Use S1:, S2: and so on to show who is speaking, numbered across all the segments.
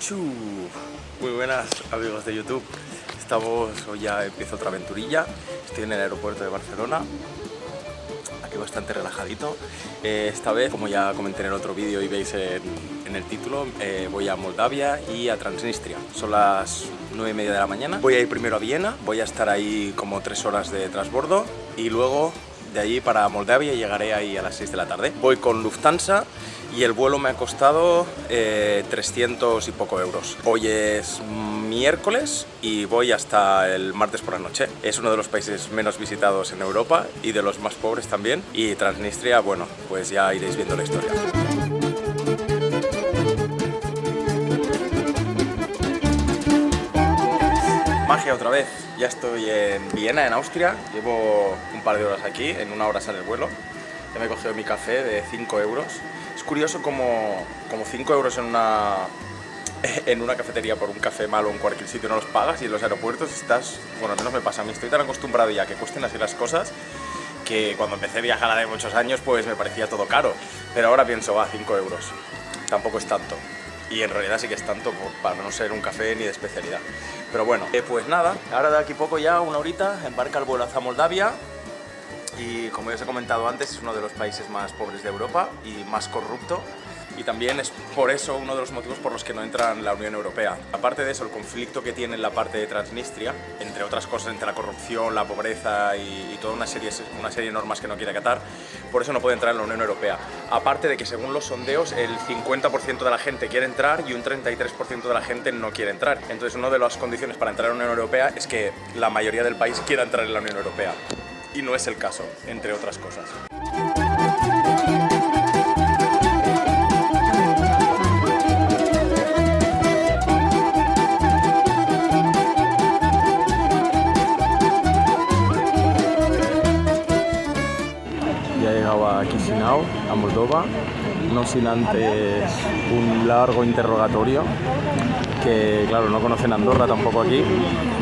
S1: Chu. Muy buenas amigos de YouTube. Hoy ya empiezo otra aventurilla. Estoy en el aeropuerto de Barcelona. Aquí bastante relajadito. Esta vez, como ya comenté en el otro vídeo y veis en el título, voy a Moldavia y a Transnistria. Son las 9:30 de la mañana. Voy a ir primero a Viena, voy a estar ahí como 3 horas de transbordo y luego de allí para Moldavia llegaré ahí a las 6 de la tarde. Voy con Lufthansa y el vuelo me ha costado 300 y poco euros. Hoy es miércoles y voy hasta el martes por la noche. Es uno de los países menos visitados en Europa y de los más pobres también. Y Transnistria, bueno, pues ya iréis viendo la historia. Magia otra vez. Ya estoy en Viena, en Austria. Llevo un par de horas aquí, en una hora sale el vuelo. Ya me he cogido mi café de 5 euros. Es curioso como 5 euros en una cafetería por un café malo en cualquier sitio no los pagas, y en los aeropuertos estás, bueno, al menos me pasa a mí, estoy tan acostumbrado ya a que cuesten así las cosas que cuando empecé a viajar hace muchos años pues me parecía todo caro, pero ahora pienso, 5 euros, tampoco es tanto. Y en realidad sí que es tanto para no ser un café ni de especialidad. Pero bueno, pues nada, ahora de aquí poco ya, una horita, embarca el vuelo hacia Moldavia. Y como ya os he comentado antes, es uno de los países más pobres de Europa y más corrupto. Y también es por eso uno de los motivos por los que no entra en la Unión Europea. Aparte de eso, el conflicto que tiene en la parte de Transnistria, entre otras cosas, entre la corrupción, la pobreza y toda una serie de normas que no quiere acatar, por eso no puede entrar en la Unión Europea. Aparte de que según los sondeos, el 50% de la gente quiere entrar y un 33% de la gente no quiere entrar. Entonces, una de las condiciones para entrar en la Unión Europea es que la mayoría del país quiera entrar en la Unión Europea. Y no es el caso, entre otras cosas. Ya he llegado a Chisinau, a Moldova, no sin antes un largo interrogatorio, que claro, no conocen Andorra tampoco aquí,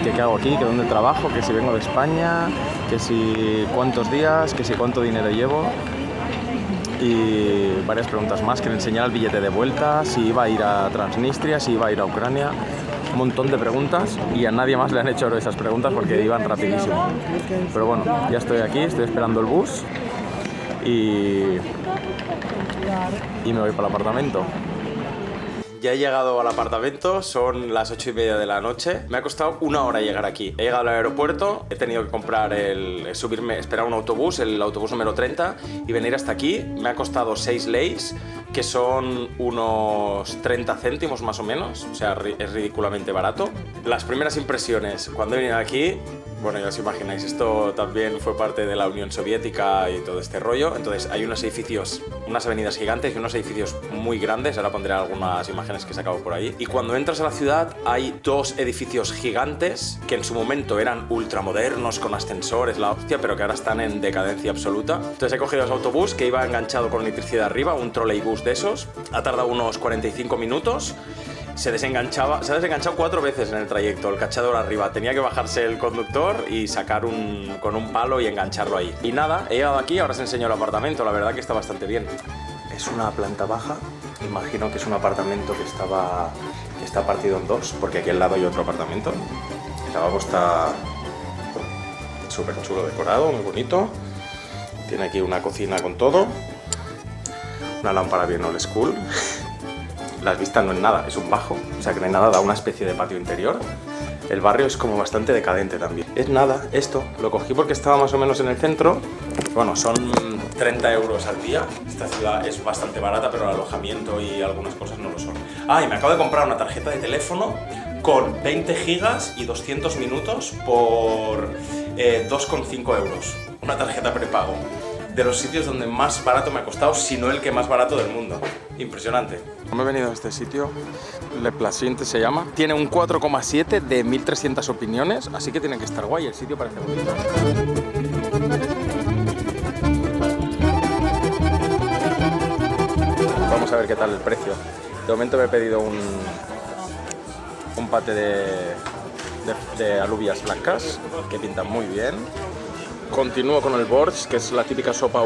S1: que qué hago aquí, que dónde trabajo, que si vengo de España, que si cuántos días, que si cuánto dinero llevo, y varias preguntas más, que le enseñara el billete de vuelta, si iba a ir a Transnistria, si iba a ir a Ucrania. Un montón de preguntas, y a nadie más le han hecho esas preguntas porque iban rapidísimo. Pero bueno, ya estoy aquí, estoy esperando el bus y me voy para el apartamento. Ya he llegado al apartamento, son las 8:30 de la noche. Me ha costado una hora llegar aquí. He llegado al aeropuerto, he tenido que comprar esperar un autobús, el autobús número 30, y venir hasta aquí. Me ha costado 6 leis, que son unos 30 céntimos más o menos, o sea, es ridículamente barato. Las primeras impresiones, cuando he venido aquí, bueno, ya os imagináis, esto también fue parte de la Unión Soviética y todo este rollo. Entonces hay unos edificios, unas avenidas gigantes y unos edificios muy grandes. Ahora pondré algunas imágenes que he sacado por ahí. Y cuando entras a la ciudad hay 2 edificios gigantes que en su momento eran ultramodernos, con ascensores, la hostia, pero que ahora están en decadencia absoluta. Entonces he cogido ese autobús que iba enganchado con electricidad arriba, un trolleybús de esos. Ha tardado unos 45 minutos. Se ha desenganchado 4 veces en el trayecto, el cachador arriba. Tenía que bajarse el conductor y sacar con un palo y engancharlo ahí. Y nada, he llegado aquí, ahora os enseño el apartamento, la verdad que está bastante bien. Es una planta baja, imagino que es un apartamento que está partido en 2, porque aquí al lado hay otro apartamento. El lavabo está súper chulo decorado, muy bonito. Tiene aquí una cocina con todo, una lámpara bien old school. Las vistas no es nada, es un bajo, o sea que no hay nada, da una especie de patio interior. El barrio es como bastante decadente también. Es nada, esto, lo cogí porque estaba más o menos en el centro. Bueno, son 30 euros al día. Esta ciudad es bastante barata, pero el alojamiento y algunas cosas no lo son. Y me acabo de comprar una tarjeta de teléfono con 20 gigas y 200 minutos por 2,5 euros. Una tarjeta prepago. De los sitios donde más barato me ha costado, si no el que más barato del mundo. Impresionante. Me he venido a este sitio, Le Placinte se llama. Tiene un 4,7 de 1300 opiniones, así que tiene que estar guay. El sitio parece bonito. Vamos a ver qué tal el precio. De momento me he pedido un pate de alubias blancas, que pintan muy bien. Continúo con el borщ, que es la típica sopa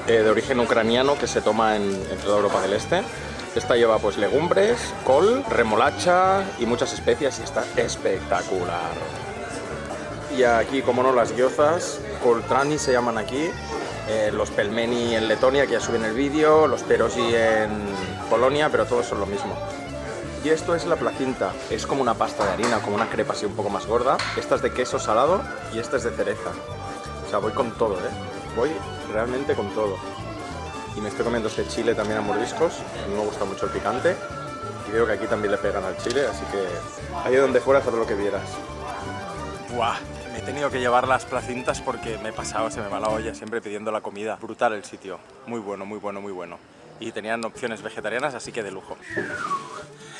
S1: de origen ucraniano que se toma en toda Europa del Este. Esta lleva pues legumbres, col, remolacha y muchas especias y está espectacular. Y aquí, como no, las gyozas, koltrani se llaman aquí, los pelmeni en Letonia, que ya subí en el vídeo, los pierogi en Polonia, pero todos son lo mismo. Y esto es la placinta, es como una pasta de harina, como una crepa así un poco más gorda. Esta es de queso salado y esta es de cereza. O sea, voy con todo, voy realmente con todo. Y me estoy comiendo este chile también a mordiscos, a mí me gusta mucho el picante. Y veo que aquí también le pegan al chile, así que ahí donde fueras haz lo que vieras. ¡Buah! Me he tenido que llevar las placintas porque me he pasado, se me va la olla siempre pidiendo la comida. Brutal el sitio, muy bueno, muy bueno, muy bueno. Y tenían opciones vegetarianas, así que de lujo.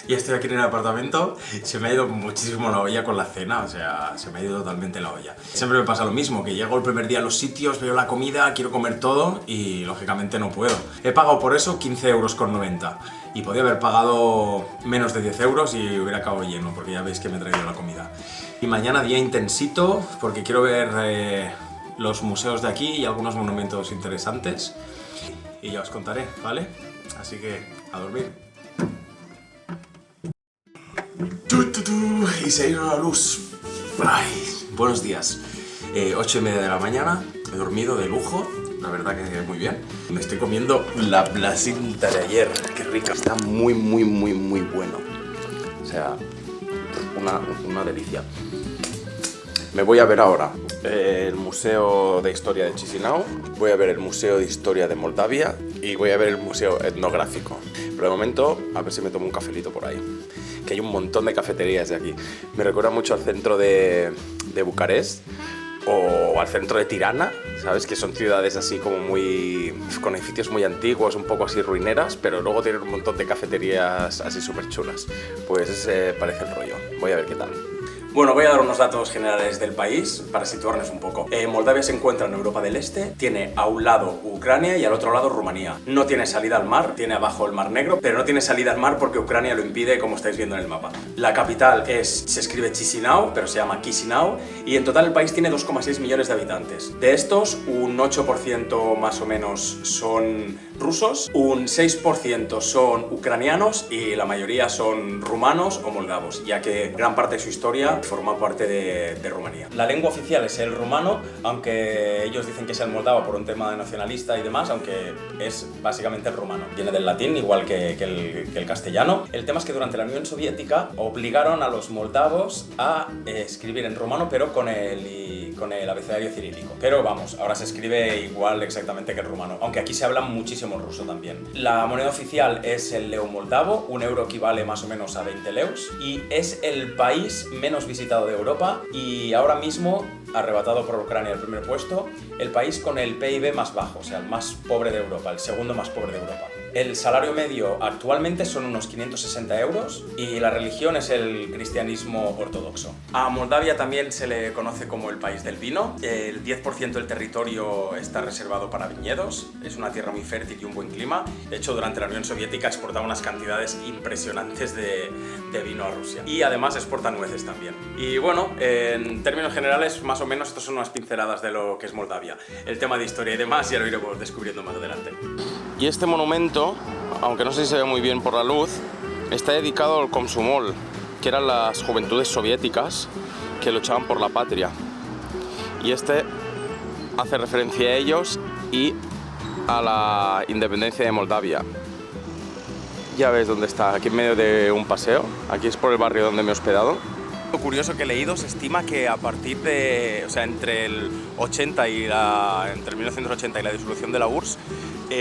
S1: Y estoy aquí en el apartamento, se me ha ido muchísimo la olla con la cena, o sea, se me ha ido totalmente la olla. Siempre me pasa lo mismo, que llego el primer día a los sitios, veo la comida, quiero comer todo y lógicamente no puedo. He pagado por eso 15,90 € y podía haber pagado menos de 10 € y hubiera acabado lleno, porque ya veis que me he traído la comida. Y mañana día intensito, porque quiero ver los museos de aquí y algunos monumentos interesantes. Y ya os contaré, ¿vale? Así que, a dormir. Y se ha ido la luz. Ay, buenos días. 8:30 de la mañana, he dormido de lujo, la verdad que muy bien. Me estoy comiendo la placinta de ayer, qué rica. Está muy, muy, muy, muy bueno. O sea, una delicia. Me voy a ver ahora el Museo de Historia de Chisinau, voy a ver el Museo de Historia de Moldavia y voy a ver el Museo Etnográfico. Pero de momento, a ver si me tomo un cafelito por ahí, que hay un montón de cafeterías de aquí. Me recuerda mucho al centro de Bucarest o al centro de Tirana, ¿sabes? Que son ciudades así como muy... con edificios muy antiguos, un poco así ruineras, pero luego tienen un montón de cafeterías así súper chulas. Pues ese parece el rollo. Voy a ver qué tal. Bueno, voy a dar unos datos generales del país para situarnos un poco. Moldavia se encuentra en Europa del Este, tiene a un lado Ucrania y al otro lado Rumanía. No tiene salida al mar, tiene abajo el Mar Negro, pero no tiene salida al mar porque Ucrania lo impide, como estáis viendo en el mapa. La capital se escribe Chisinau, pero se llama Chisinau, y en total el país tiene 2,6 millones de habitantes. De estos, un 8% más o menos son rusos, un 6% son ucranianos y la mayoría son rumanos o moldavos, ya que gran parte de su historia forma parte de Rumanía. La lengua oficial es el rumano, aunque ellos dicen que es el moldavo por un tema nacionalista y demás, aunque es básicamente el rumano. Viene del latín, igual que el castellano. El tema es que durante la Unión Soviética obligaron a los moldavos a escribir en rumano, pero con el abecedario cirílico. Pero vamos, ahora se escribe igual exactamente que el rumano, aunque aquí se habla muchísimo el ruso también. La moneda oficial es el leu moldavo, un euro equivale más o menos a 20 leus, y es el país menos visitado de Europa y ahora mismo, arrebatado por Ucrania el primer puesto, el país con el PIB más bajo, o sea, el más pobre de Europa, el segundo más pobre de Europa. El salario medio actualmente son unos 560 € y la religión es el cristianismo ortodoxo. A Moldavia también se le conoce como el país del vino. El 10% del territorio está reservado para viñedos, es una tierra muy fértil y un buen clima. De hecho, durante la Unión Soviética exportaba unas cantidades impresionantes de vino a Rusia. Y además exporta nueces también. Y bueno, en términos generales, más o menos, estas son unas pinceladas de lo que es Moldavia. El tema de historia y demás ya lo iremos descubriendo más adelante. Y este monumento, aunque no sé si se ve muy bien por la luz, está dedicado al Komsomol, que eran las juventudes soviéticas que luchaban por la patria. Y este hace referencia a ellos y a la independencia de Moldavia. Ya ves dónde está, aquí en medio de un paseo. Aquí es por el barrio donde me he hospedado. Lo curioso que he leído, se estima que a partir de, o sea, entre el 1980 y la disolución de la URSS,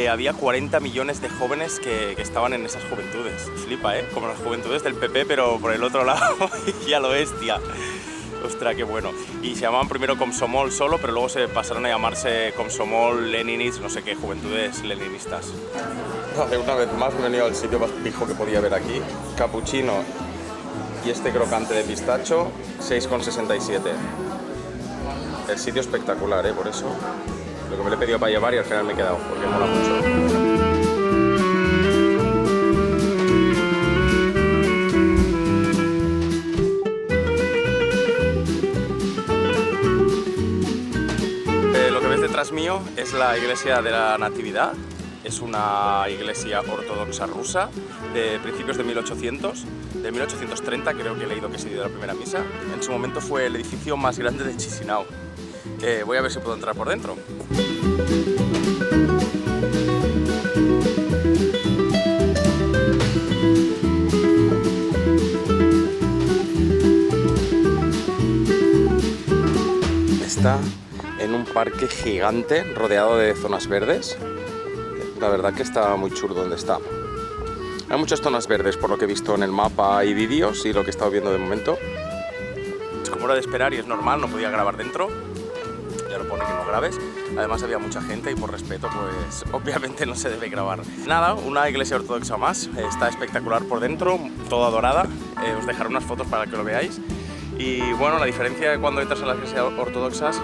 S1: había 40 millones de jóvenes que estaban en esas juventudes. Flipa, ¿eh? Como las juventudes del PP, pero por el otro lado, y a lo bestia. Ostras, qué bueno. Y se llamaban primero Komsomol solo, pero luego se pasaron a llamarse Komsomol, Leninist, no sé qué, juventudes leninistas. Una vez más he venido al sitio más pijo que podía haber aquí. Capuchino y este crocante de pistacho, 6,67. El sitio espectacular, por eso. Lo que me lo he pedido para llevar y al final me he quedado, porque mola mucho. Lo que ves detrás mío es la iglesia de la Natividad Es una iglesia ortodoxa rusa de principios de 1800, de 1830 creo que he leído que se dio la primera misa. En su momento fue el edificio más grande de Chisinau. Voy a ver si puedo entrar por dentro. Está en un parque gigante rodeado de zonas verdes. La verdad que está muy chulo donde está. Hay muchas zonas verdes por lo que he visto en el mapa y vídeos y lo que he estado viendo de momento. Como era de esperar y es normal, no podía grabar dentro. Ya lo pone que no grabes. Además había mucha gente y por respeto pues obviamente no se debe grabar. Nada, una iglesia ortodoxa más. Está espectacular por dentro, toda dorada. Os dejaré unas fotos para que lo veáis. Y bueno, la diferencia de cuando entras en las iglesias ortodoxas,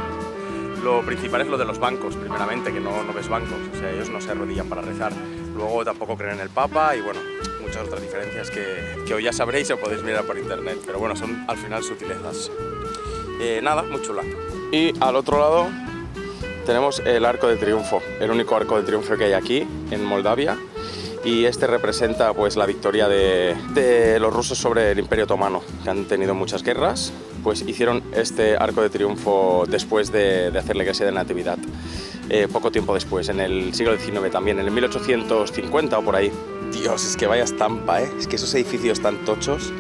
S1: lo principal es lo de los bancos, primeramente, que no ves bancos, o sea, ellos no se arrodillan para rezar. Luego tampoco creen en el Papa y bueno, muchas otras diferencias que hoy ya sabréis o podéis mirar por internet, pero bueno, son al final sutilezas. Nada, muy chula. Y al otro lado tenemos el Arco de Triunfo, el único arco de triunfo que hay aquí en Moldavia. Y este representa pues la victoria de los rusos sobre el Imperio Otomano, que han tenido muchas guerras. Pues hicieron este arco de triunfo después de hacer la iglesia de Natividad, poco tiempo después, en el siglo XIX también, en el 1850 o por ahí. Dios, es que vaya estampa, ¿eh? Es que esos edificios tan tochos,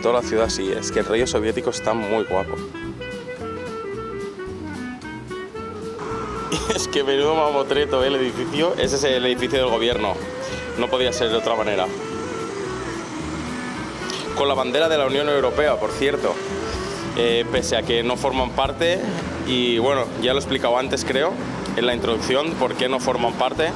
S1: toda la ciudad sí, es que el rollo soviético está muy guapo. Y es que menudo mamotreto el edificio, ese es el edificio del gobierno. No podía ser de otra manera. Con la bandera de la Unión Europea, por cierto. Pese a que no forman parte. Y bueno, ya lo he explicado antes, creo, en la introducción, por qué no forman parte.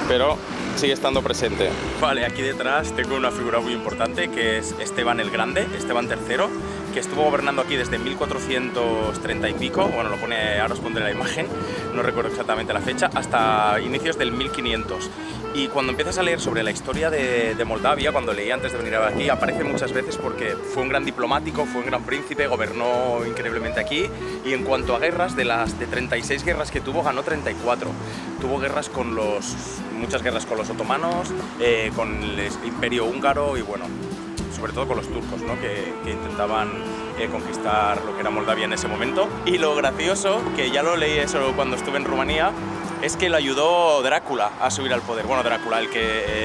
S1: Pero sigue estando presente. Vale, aquí detrás tengo una figura muy importante, que es Esteban el Grande, Esteban III, que estuvo gobernando aquí desde 1430 y pico, bueno, lo pone, ahora os pondré la imagen, no recuerdo exactamente la fecha, hasta inicios del 1500. Y cuando empiezas a leer sobre la historia de Moldavia, cuando leí antes de venir aquí, aparece muchas veces porque fue un gran diplomático, fue un gran príncipe, gobernó increíblemente aquí, y en cuanto a guerras, de las 36 guerras que tuvo, ganó 34. Tuvo guerras muchas guerras con los otomanos, con el Imperio húngaro y bueno, sobre todo con los turcos, ¿no? que intentaban conquistar lo que era Moldavia en ese momento. Y lo gracioso, que ya lo leí eso cuando estuve en Rumanía, es que lo ayudó Drácula a subir al poder. Bueno, Drácula,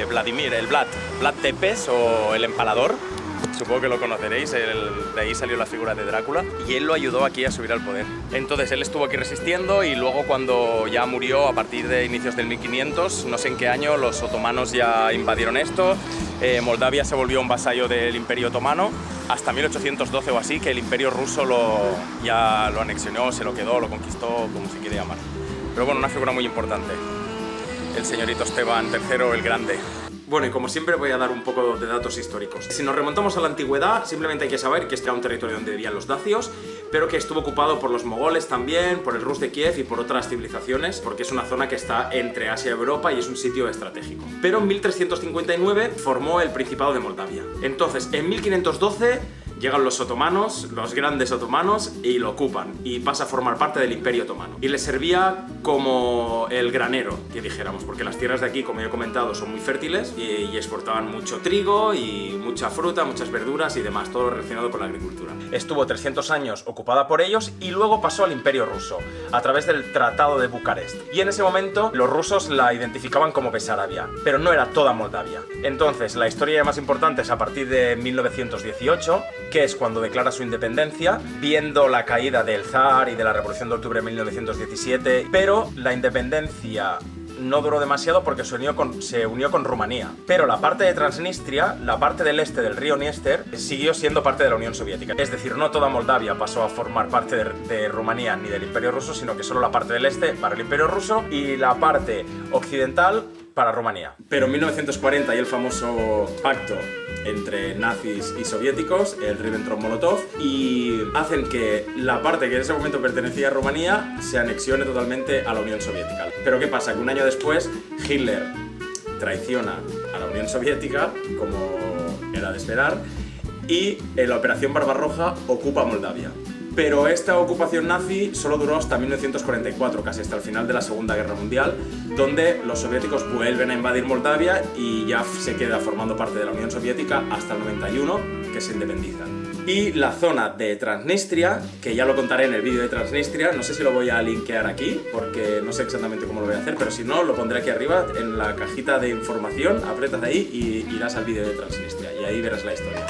S1: Vlad Tepes o el Empalador, supongo que lo conoceréis, de ahí salió la figura de Drácula, y él lo ayudó aquí a subir al poder. Entonces él estuvo aquí resistiendo y luego cuando ya murió a partir de inicios del 1500, no sé en qué año, los otomanos ya invadieron esto, Moldavia se volvió un vasallo del Imperio Otomano, hasta 1812 o así, que el Imperio Ruso ya lo anexionó, se lo quedó, lo conquistó, como se quiere llamar. Pero bueno, una figura muy importante, el señorito Esteban III el Grande. Bueno, y como siempre voy a dar un poco de datos históricos. Si nos remontamos a la antigüedad, simplemente hay que saber que este era un territorio donde vivían los dacios, pero que estuvo ocupado por los mogoles también, por el Rus de Kiev y por otras civilizaciones, porque es una zona que está entre Asia y Europa y es un sitio estratégico. Pero en 1359 formó el Principado de Moldavia. Entonces, en 1512... llegan los otomanos, los grandes otomanos, y lo ocupan, y pasa a formar parte del Imperio Otomano. Y les servía como el granero, que dijéramos, porque las tierras de aquí, como ya he comentado, son muy fértiles, y exportaban mucho trigo, y mucha fruta, muchas verduras y demás, todo relacionado con la agricultura. Estuvo 300 años ocupada por ellos, y luego pasó al Imperio Ruso, a través del Tratado de Bucarest. Y en ese momento, los rusos la identificaban como Besarabia, pero no era toda Moldavia. Entonces, la historia más importante es a partir de 1918, que es cuando declara su independencia, viendo la caída del zar y de la Revolución de Octubre de 1917, pero la independencia no duró demasiado porque se unió con Rumanía. Pero la parte de Transnistria, la parte del este del río Dniester, siguió siendo parte de la Unión Soviética. Es decir, no toda Moldavia pasó a formar parte de Rumanía ni del Imperio Ruso, sino que solo la parte del este para el Imperio Ruso y la parte occidental para Rumanía. Pero en 1940 y el famoso pacto entre nazis y soviéticos, el Ribbentrop-Molotov, y hacen que la parte que en ese momento pertenecía a Rumanía se anexione totalmente a la Unión Soviética. Pero ¿qué pasa? Que un año después Hitler traiciona a la Unión Soviética, como era de esperar, y en la Operación Barbarroja ocupa Moldavia. Pero esta ocupación nazi solo duró hasta 1944, casi hasta el final de la Segunda Guerra Mundial, donde los soviéticos vuelven a invadir Moldavia y ya se queda formando parte de la Unión Soviética hasta el 91, que se independizan. Y la zona de Transnistria, que ya lo contaré en el vídeo de Transnistria, no sé si lo voy a linkear aquí, porque no sé exactamente cómo lo voy a hacer, pero si no, lo pondré aquí arriba en la cajita de información, aprietas ahí y irás al vídeo de Transnistria, y ahí verás la historia.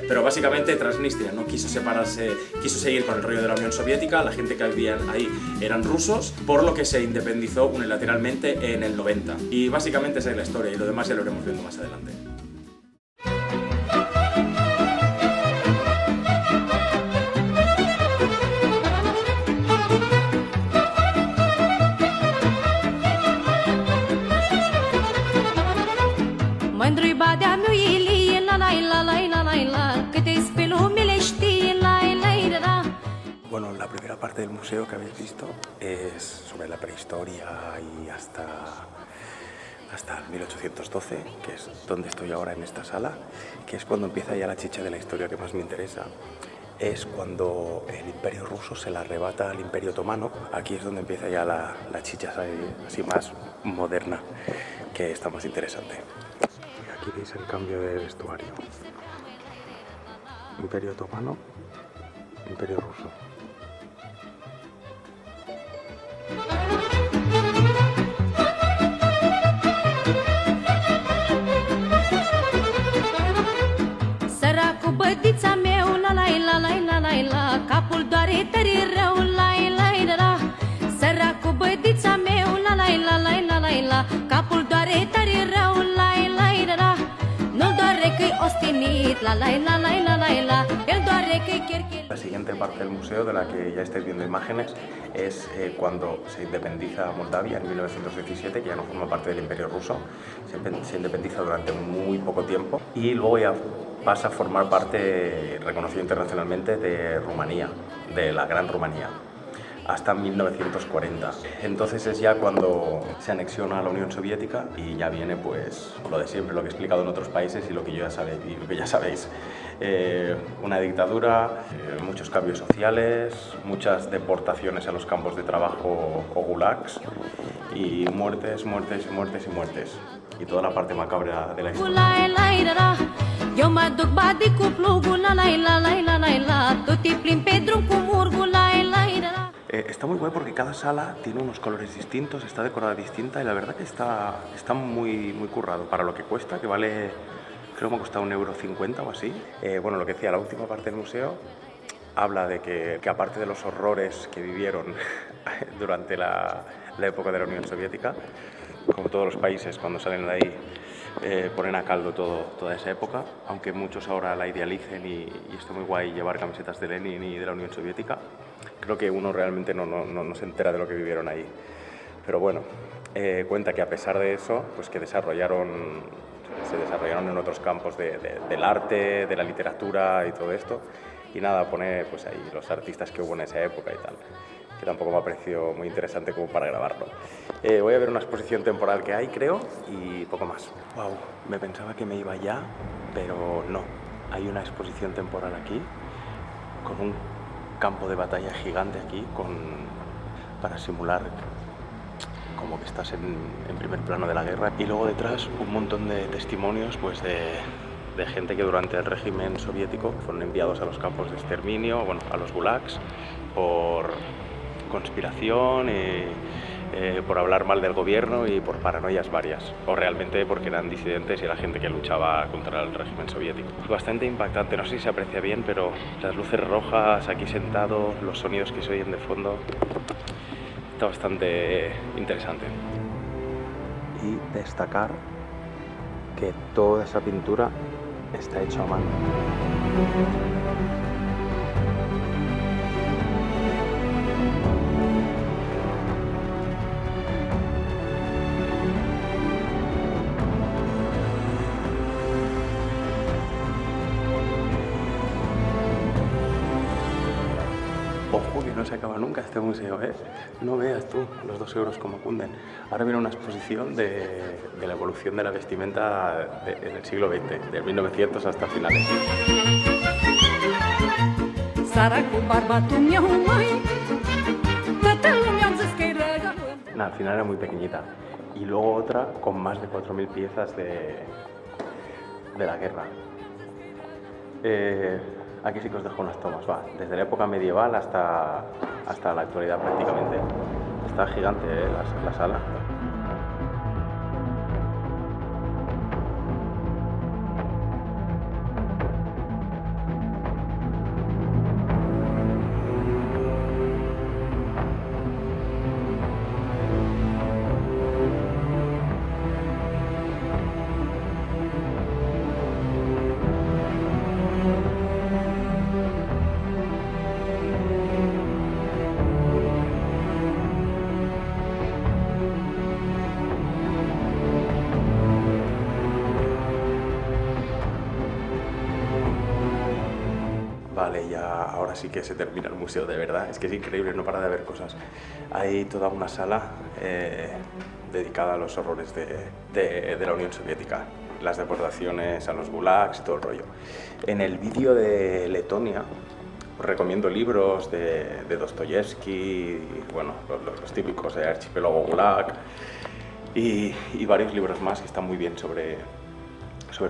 S1: Pero básicamente Transnistria no quiso separarse, quiso seguir con el rollo de la Unión Soviética, la gente que vivía ahí eran rusos, por lo que se independizó unilateralmente en el 90. Y básicamente esa es la historia, y lo demás ya lo iremos viendo más adelante. Bueno, la primera parte del museo que habéis visto es sobre la prehistoria y hasta 1812, que es donde estoy ahora en esta sala, que es cuando empieza ya la chicha de la historia que más me interesa. Es cuando el Imperio ruso se la arrebata al Imperio otomano. Aquí es donde empieza ya la chicha así más moderna, que está más interesante. Y aquí veis el cambio de vestuario. Imperio otomano, Imperio ruso.
S2: Săracu bădița meu, la la la la la la la, capul doare tare rău, la la la la. Săracu bădița meu, la la la la la la la, capul doare tare rău, la la la la. Nu-l doare că-i ostinit, la la la la la la la, el doare că-i cherchel.
S1: La siguiente parte del museo, de la que ya estáis viendo imágenes, es cuando se independiza Moldavia en 1917, que ya no forma parte del Imperio ruso, se independiza durante muy poco tiempo y luego ya pasa a formar parte, reconocido internacionalmente, de Rumanía, de la Gran Rumanía, hasta 1940. Entonces es ya cuando se anexiona a la Unión Soviética y ya viene pues lo de siempre, lo que he explicado en otros países y lo que ya sabéis. Una dictadura, muchos cambios sociales, muchas deportaciones a los campos de trabajo o gulags y muertes, muertes, muertes y muertes. Y toda la parte macabra de la historia.
S2: Eu mă duc badi cu plugul, la la la la la la la, tu te plimbi pe drum cu murgul, la la la la.
S1: Está muy guay porque cada sala tiene unos colores distintos, está decorada distinta y la verdad que está muy currado para lo que cuesta, que vale, creo que me ha costado €1,50 o así. Bueno, lo que decía, la última parte del museo habla de que aparte de los horrores que vivieron durante la época de la Unión Soviética, como todos los países cuando salen de ahí, ponen a caldo toda esa época, aunque muchos ahora la idealicen y está muy guay llevar camisetas de Lenin y de la Unión Soviética. Creo que uno realmente no se entera de lo que vivieron ahí. Pero bueno, cuenta que a pesar de eso, pues que se desarrollaron en otros campos del arte, de la literatura y todo esto. Y nada, pone pues ahí los artistas que hubo en esa época y tal, que tampoco me ha parecido muy interesante como para grabarlo. Voy a ver una exposición temporal que hay, creo, y poco más. Wow, me pensaba que me iba ya, pero no. Hay una exposición temporal aquí, con un campo de batalla gigante aquí, para simular como que estás en primer plano de la guerra. Y luego detrás un montón de testimonios pues de gente que durante el régimen soviético fueron enviados a los campos de exterminio, bueno, a los gulags, por conspiración, por hablar mal del gobierno y por paranoias varias, o realmente porque eran disidentes y era gente que luchaba contra el régimen soviético. Bastante impactante, no sé si se aprecia bien, pero las luces rojas aquí sentados, los sonidos que se oyen de fondo, está bastante interesante. Y destacar que toda esa pintura está hecha a mano. Ojo que no se acaba nunca este museo, ¿eh? No veas tú los 2 euros como cunden. Ahora viene una exposición de la evolución de la vestimenta en el siglo XX, de 1900 hasta finales.
S3: Săracul bărbatul meu, măi, toată lumea îmi zis că-i răgălân.
S1: Nah, al final era muy pequeñita. Y luego otra con más de 4.000 piezas de la guerra. Aquí sí que os dejo unas tomas, va. Desde la época medieval hasta la actualidad prácticamente. Está gigante, la sala. Vale, ya ahora sí que se termina el museo, de verdad. Es que es increíble, no para de haber cosas. Hay toda una sala dedicada a los horrores de la Unión Soviética. Las deportaciones a los gulags y todo el rollo. En el vídeo de Letonia os recomiendo libros de Dostoyevsky, bueno, los típicos de Archipiélago Gulag y varios libros más que están muy bien sobre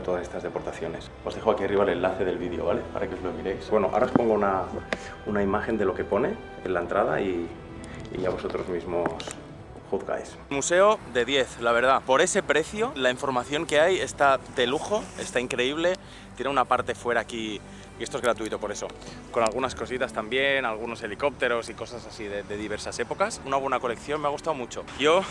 S1: todas estas deportaciones. Os dejo aquí arriba el enlace del vídeo, ¿vale? Para que os lo miréis. Bueno, ahora os pongo una imagen de lo que pone en la entrada y ya vosotros mismos juzgáis. Museo de 10, la verdad. Por ese precio, la información que hay está de lujo, está increíble. Tiene una parte fuera aquí, y esto es gratuito por eso, con algunas cositas también, algunos helicópteros y cosas así de diversas épocas. Una buena colección, me ha gustado mucho. Yo,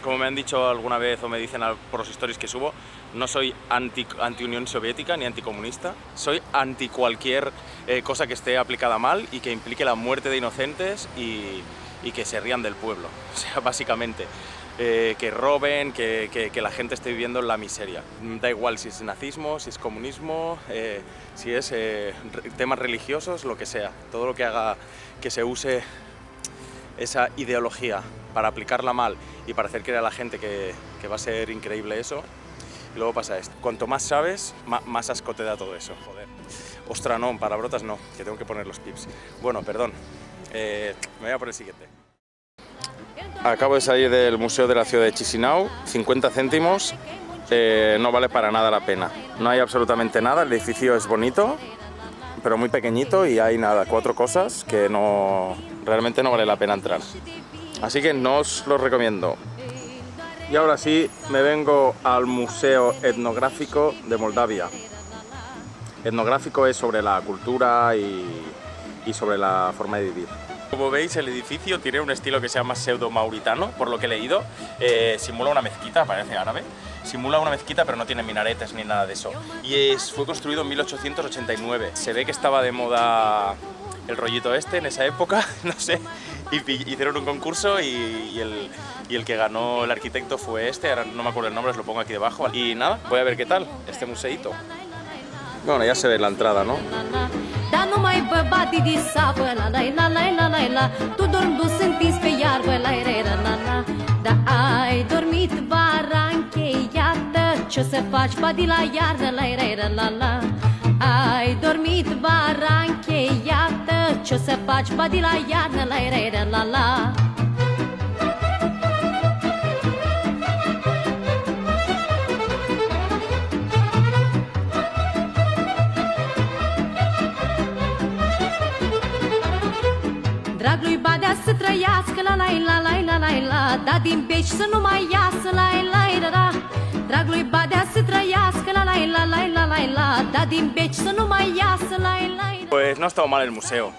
S1: como me han dicho alguna vez o me dicen por los stories que subo, no soy anti-Unión Soviética ni anticomunista, soy anti cualquier cosa que esté aplicada mal y que implique la muerte de inocentes y que se rían del pueblo, o sea, básicamente. Que roben, que la gente esté viviendo en la miseria. Da igual si es nazismo, si es comunismo, si es temas religiosos, lo que sea. Todo lo que haga que se use esa ideología para aplicarla mal y para hacer creer a la gente que va a ser increíble eso. Y luego pasa esto. Cuanto más sabes, más asco te da todo eso. Joder. Ostras, no, palabrotas no, que tengo que poner los pips. Bueno, perdón. Me voy a por el siguiente. Acabo de salir del Museo de la Ciudad de Chisinau, 50 céntimos, no vale para nada la pena. No hay absolutamente nada, el edificio es bonito, pero muy pequeñito y hay nada, 4 cosas que realmente no vale la pena entrar. Así que no os lo recomiendo. Y ahora sí, me vengo al Museo Etnográfico de Moldavia. Etnográfico es sobre la cultura y sobre la forma de vivir. Como veis, el edificio tiene un estilo que se llama pseudo-mauritano, por lo que he leído. Simula una mezquita, parece árabe. Simula una mezquita, pero no tiene minaretes ni nada de eso. Y fue construido en 1889. Se ve que estaba de moda el rollito este en esa época, no sé. Hicieron un concurso y el que ganó el arquitecto fue este. Ahora no me acuerdo el nombre, os lo pongo aquí debajo. Y nada, voy a ver qué tal este museito. Bueno, ya se ve la entrada, ¿no?
S2: Dar numai bărbatii de sapă, la la la la la la la. Tu dormi dus întins pe iarbă, la la la la. Da ai dormit vara încheiată, ce-o să faci badi la iarnă, la la la la. Ai dormit vara încheiată, ce-o să faci badi la iarnă, la la la la. Drag lui Badea să trăiască, la la la la la la la. Da din beci să nu mai iasă, la la la la. Drag lui Badea să trăiască, la la la la la la la. Da din beci să nu mai iasă, la la la.
S1: Pues no ha estado mal el museo.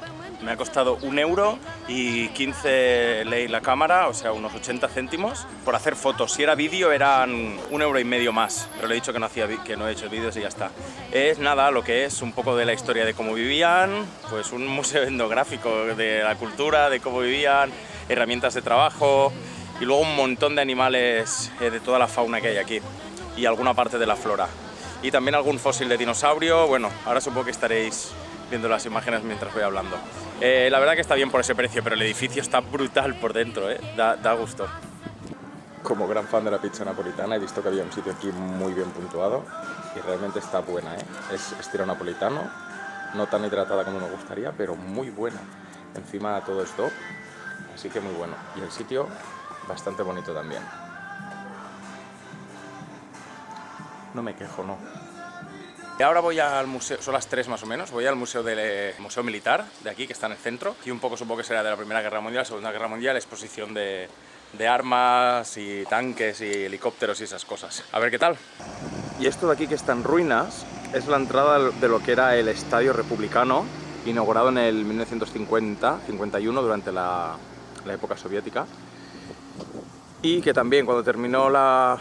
S1: Me ha costado 1 euro y 15 lei la cámara, o sea, unos 80 céntimos, por hacer fotos. Si era vídeo eran 1,5 euro más, pero le he dicho que no he hecho vídeos y ya está. Es nada, lo que es un poco de la historia de cómo vivían, pues un museo etnográfico de la cultura, de cómo vivían, herramientas de trabajo y luego un montón de animales de toda la fauna que hay aquí y alguna parte de la flora. Y también algún fósil de dinosaurio. Bueno, ahora supongo que estaréis viendo las imágenes mientras voy hablando. La verdad que está bien por ese precio, pero el edificio está brutal por dentro, da gusto. Como gran fan de la pizza napolitana he visto que había un sitio aquí muy bien puntuado y realmente está buena, Es estilo napolitano, no tan hidratada como me gustaría, pero muy buena. Encima todo es DOP, así que muy bueno. Y el sitio bastante bonito también. No me quejo, no. Y ahora voy al museo, son las 3 más o menos, voy al museo militar de aquí, que está en el centro, y un poco supongo que será de la Primera Guerra Mundial, Segunda Guerra Mundial, exposición de armas y tanques y helicópteros y esas cosas. A ver qué tal. Y esto de aquí, que está en ruinas, es la entrada de lo que era el Estadio Republicano, inaugurado en el 1950-51 durante la época soviética. Y que también cuando terminó a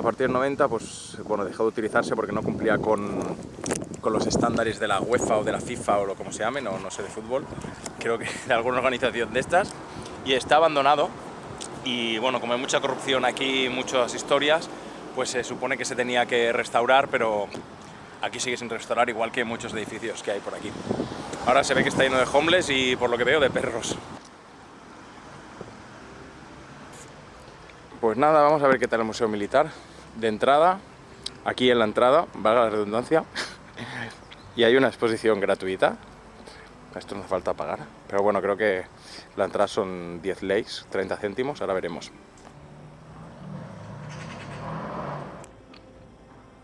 S1: partir del 90, pues bueno, dejó de utilizarse porque no cumplía con los estándares de la UEFA o de la FIFA o lo como se llame, no sé de fútbol, creo que de alguna organización de estas, y está abandonado. Y bueno, como hay mucha corrupción aquí, muchas historias, pues se supone que se tenía que restaurar, pero aquí sigue sin restaurar, igual que muchos edificios que hay por aquí. Ahora se ve que está lleno de homeless y, por lo que veo, de perros. Pues nada, vamos a ver qué tal el Museo Militar. De entrada, aquí en la entrada, valga la redundancia, y hay una exposición gratuita. Esto no hace falta pagar, pero bueno, creo que la entrada son 10 leis, 30 céntimos, ahora veremos.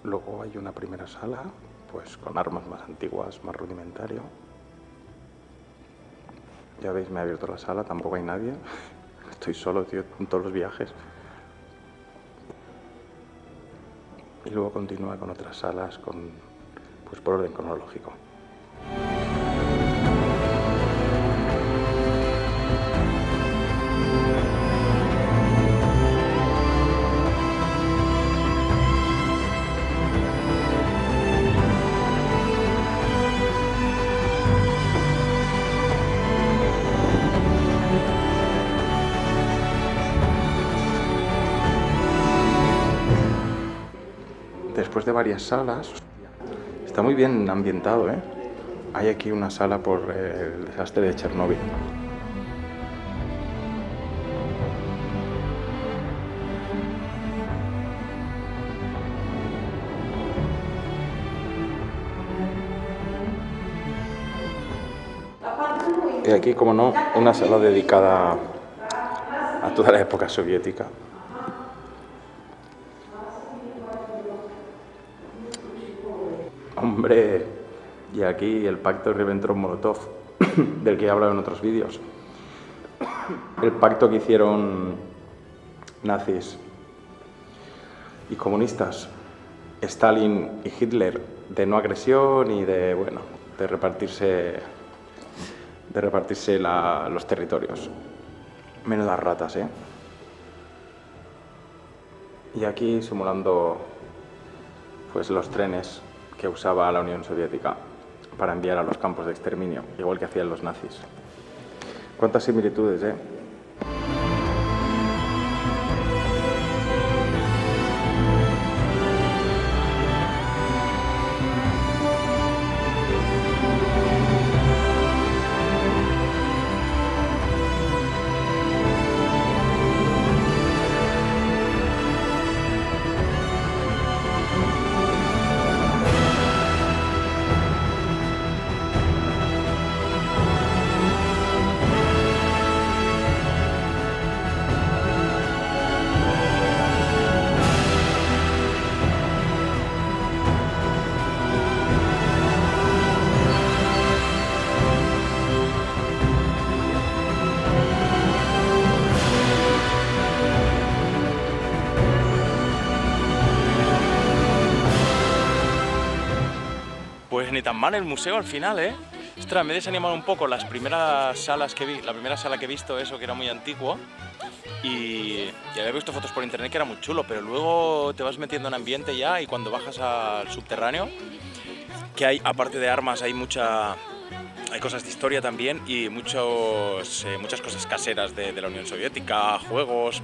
S1: Luego hay una primera sala, pues con armas más antiguas, más rudimentario. Ya veis, me he abierto la sala, tampoco hay nadie. Estoy solo, tío, en todos los viajes. Y luego continúa con otras salas, pues por orden cronológico. Después de varias salas, está muy bien ambientado, ¿eh? Hay aquí una sala por el desastre de Chernóbil. Y aquí, como no, una sala dedicada a toda la época soviética. Hombre, y aquí el pacto Ribbentrop-Molotov, del que he hablado en otros vídeos. El pacto que hicieron nazis y comunistas, Stalin y Hitler, de no agresión y de, bueno, de repartirse los territorios. Menudas ratas, ¿eh? Y aquí simulando, pues, los trenes que usaba la Unión Soviética para enviar a los campos de exterminio, igual que hacían los nazis. Cuántas similitudes, ¿eh? Pues ni tan mal el museo al final, ¿eh? Ostras, me he desanimado un poco las primeras salas que vi. La primera sala que he visto, eso, que era muy antiguo. Y había visto fotos por internet que era muy chulo, pero luego te vas metiendo en ambiente ya, y cuando bajas al subterráneo, que hay, aparte de armas, hay cosas de historia también, y muchas cosas caseras de la Unión Soviética, juegos,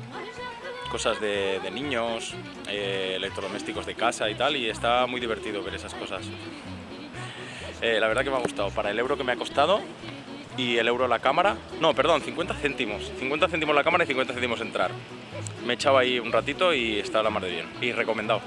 S1: cosas de niños, electrodomésticos de casa y tal, y está muy divertido ver esas cosas. La verdad que me ha gustado, para el euro que me ha costado y el euro la cámara, no, perdón, 50 céntimos la cámara y 50 céntimos entrar. Me he echado ahí un ratito y está a la mar de bien, y recomendado.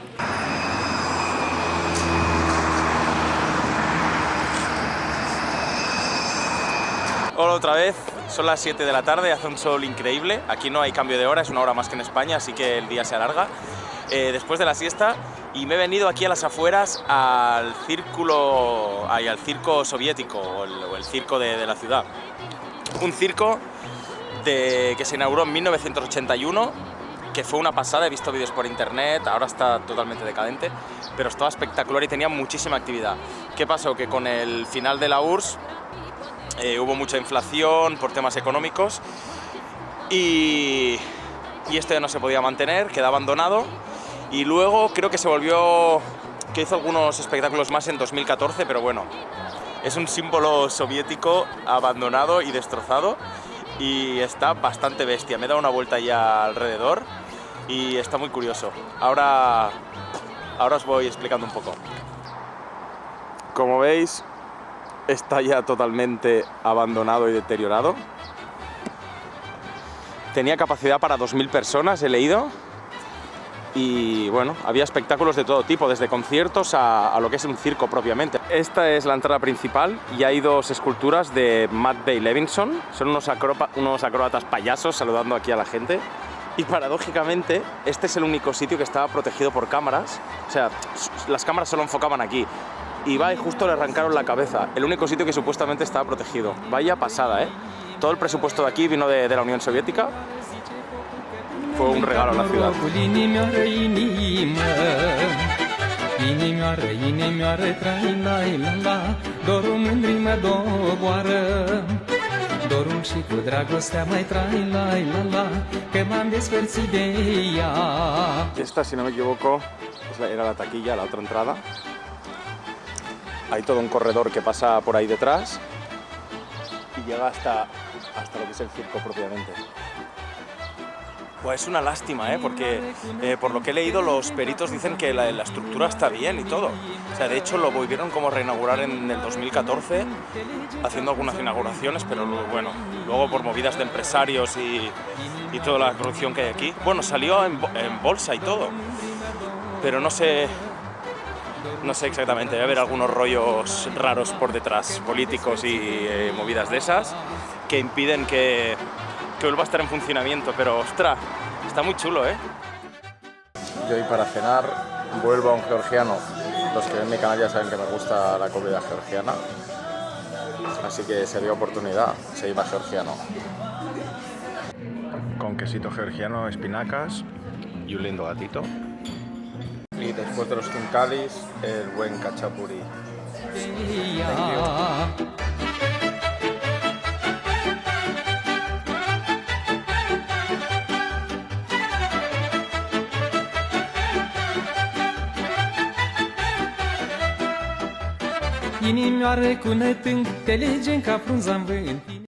S1: Hola otra vez, son las 7 de la tarde, hace un sol increíble. Aquí no hay cambio de hora, es una hora más que en España, así que el día se alarga. Después de la siesta, y me he venido aquí a las afueras al circo soviético, o el circo de la ciudad. Un circo que se inauguró en 1981, que fue una pasada. He visto vídeos por internet, ahora está totalmente decadente, pero estaba espectacular y tenía muchísima actividad. ¿Qué pasó? Que con el final de la URSS hubo mucha inflación por temas económicos y esto ya no se podía mantener, quedó abandonado, y luego creo que que hizo algunos espectáculos más en 2014, pero bueno, es un símbolo soviético abandonado y destrozado y está bastante bestia. Me he dado una vuelta ya alrededor y está muy curioso. Ahora os voy explicando un poco. Como veis, está ya totalmente abandonado y deteriorado. Tenía capacidad para 2000 personas, he leído. Y bueno, había espectáculos de todo tipo, desde conciertos a lo que es un circo propiamente. Esta es la entrada principal y hay dos esculturas de Matt Bay Levinson. Son unos acróbatas payasos saludando aquí a la gente. Y paradójicamente, este es el único sitio que estaba protegido por cámaras. O sea, las cámaras solo enfocaban aquí. Y justo le arrancaron la cabeza. El único sitio que supuestamente estaba protegido. Vaya pasada, ¿eh? Todo el presupuesto de aquí vino de la Unión Soviética. Fue un regalo a la ciudad. Esta, si no me equivoco, era la taquilla, la otra entrada. Hay todo un corredor que pasa por ahí detrás y llega hasta lo que es el circo propiamente. Pues es una lástima, porque por lo que he leído, los peritos dicen que la estructura está bien y todo. O sea, de hecho lo volvieron como a reinaugurar en el 2014, haciendo algunas inauguraciones, pero bueno, luego por movidas de empresarios y toda la corrupción que hay aquí. Bueno, salió en bolsa y todo, pero no sé exactamente, debe haber algunos rollos raros por detrás, políticos y movidas de esas, que impiden que vuelva a estar en funcionamiento, pero ostras, está muy chulo, ¿eh? Yo hoy para cenar vuelvo a un georgiano. Los que ven mi canal ya saben que me gusta la comida georgiana, así que sería oportunidad, se iba georgiano. Con quesito georgiano, espinacas y un lindo gatito. Y después de los khimkalis, el buen cachapuri.
S4: Inimioare cu nătâng, te legem ca frunza în vânt.